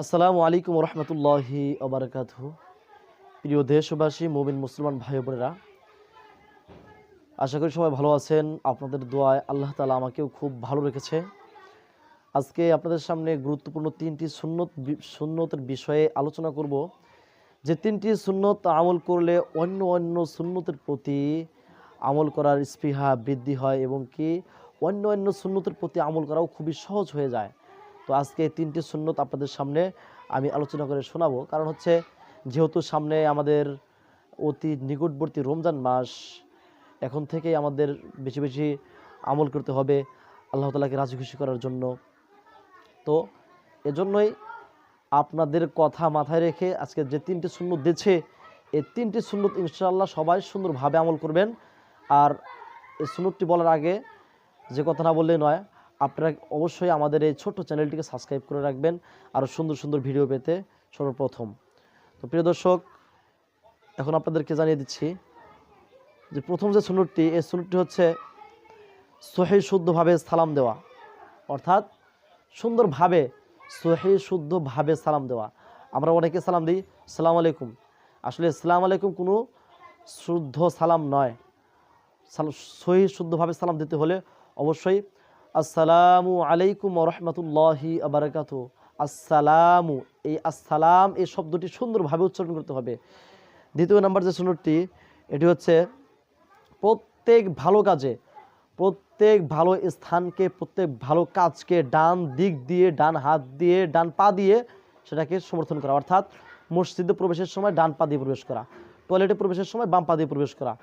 আসসালামু আলাইকুম রহমতুল্লাহি ওবারাকাতুহু। প্রিয় দেশবাসী, মুমিন মুসলমান ভাই বোনেরা, আশা করি সবাই ভালো আছেন। আপনাদের দোয়ায় আল্লাহ তাআলা আমাকেও খুব ভালো রেখেছে। আজকে আপনাদের সামনে গুরুত্বপূর্ণ তিনটি সুন্নতের বিষয়ে আলোচনা করব। যে তিনটি সুন্নত আমল করলে অন্য অন্য সুন্নতের প্রতি আমল করার স্পৃহা বৃদ্ধি হয় এবং কি অন্য অন্য সুন্নতের প্রতি আমল করাও খুবই সহজ হয়ে যায়। তো আজকে এই তিনটি সুন্নত আপনাদের সামনে আমি আলোচনা করে শোনাবো। কারণ হচ্ছে, যেহেতু সামনে আমাদের অতি নিকটবর্তী রমজান মাস, এখন থেকেই আমাদের বেশি বেশি আমল করতে হবে আল্লাহ তাআলাকে রাজি খুশি করার জন্য। তো এজন্যই আপনাদের কথা মাথায় রেখে আজকে যে তিনটি সুন্নত দিচ্ছে, এই তিনটি সুন্নত ইনশাআল্লাহ সবাই সুন্দরভাবে আমল করবেন। আর এই সুন্নতটি বলার আগে যে কথা না বললেই নয়, আপনারা অবশ্যই আমাদের এই ছোট্ট চ্যানেলটিকে সাবস্ক্রাইব করে রাখবেন আরও সুন্দর সুন্দর ভিডিও পেতে সর্বপ্রথম। তো প্রিয় দর্শক, এখন আপনাদেরকে জানিয়ে দিচ্ছি যে প্রথম যে সুন্নতটি, এই সুন্নতটি হচ্ছে সহিহ শুদ্ধভাবে সালাম দেওয়া, অর্থাৎ সুন্দরভাবে সহিহ শুদ্ধভাবে সালাম দেওয়া। আমরা অনেকে সালাম দিই আসসালামু আলাইকুম, আসলে আসসালামু আলাইকুম কোনো শুদ্ধ সালাম নয়। সহিহ শুদ্ধভাবে সালাম দিতে হলে অবশ্যই আসসালামু আলাইকুম ওয়া রাহমাতুল্লাহি ওয়া বারাকাতুহু, আসসালামু, এই আসসালাম এই শব্দটি সুন্দরভাবে উচ্চারণ করতে হবে। দ্বিতীয় নাম্বার যে সুন্নতটি, এটি হচ্ছে প্রত্যেক ভালো কাজে, প্রত্যেক ভালো স্থানকে, প্রত্যেক ভালো কাজকে ডান দিক দিয়ে, ডান হাত দিয়ে, ডান পা দিয়ে সেটাকে সমর্থন করা। অর্থাৎ মসজিদে প্রবেশের সময় ডান পা দিয়ে প্রবেশ করা, টয়লেটে প্রবেশের সময় বাম পা দিয়ে প্রবেশ করা।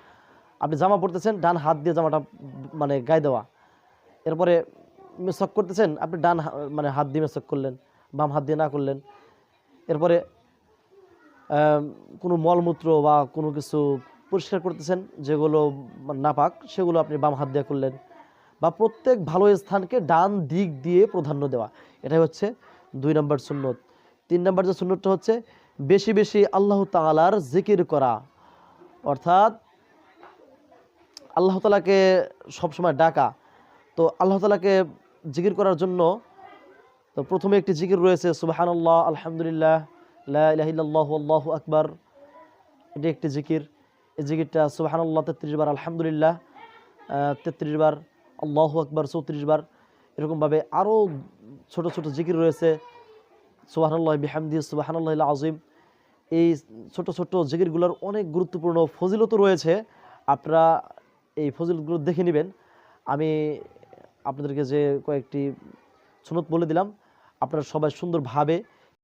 আপনি জামা পরতেছেন, ডান হাত দিয়ে জামাটা মানে গায়ে দেওয়া। এরপরে মেসক করতেছেন, আপনি ডান হাত দিয়ে মেসক করলেন, বাম হাত দিয়ে না করলেন। এরপরে কোনো মলমূত্র বা কোনো কিছু পরিষ্কার করতেছেন যেগুলো নাপাক, সেগুলো আপনি বাম হাত দিয়ে করলেন। বা প্রত্যেক ভালো স্থানকে ডান দিক দিয়ে প্রাধান্য দেওয়া, এটাই হচ্ছে 2 নম্বর সুন্নত। 3 নম্বর যে সুন্নতটা হচ্ছে বেশি বেশি আল্লাহ তাআলার জিকির করা, অর্থাৎ আল্লাহ তাআলাকে সবসময় ডাকা। তো আল্লাহ তাআলাকে জিকির করার জন্য তো প্রথমে একটি জিকির রয়েছে সুবহানাল্লাহ, আলহামদুলিল্লাহ, লা ইলাহা ইল্লাল্লাহু আল্লাহু আকবার। এটি একটি জিকির। এই জিকিরটা সুবহানাল্লাহ 33 বার, আলহামদুলিল্লাহ 33 বার, আল্লাহু আকবার 34 বার। এরকমভাবে আরও ছোট ছোট জিকির রয়েছে, সুবহানাল্লাহ বিহামদিহি, সুবহানাল্লাহিল আযীম। এই ছোট ছোট জিকিরগুলোর অনেক গুরুত্বপূর্ণ ফজিলত রয়েছে। আপনারা এই ফজিলতগুলো দেখে নেবেন। আমি আপনাদেরকে যে কয়েকটি সুন্নত বলে দিলাম, আপনারা সবাই সুন্দরভাবে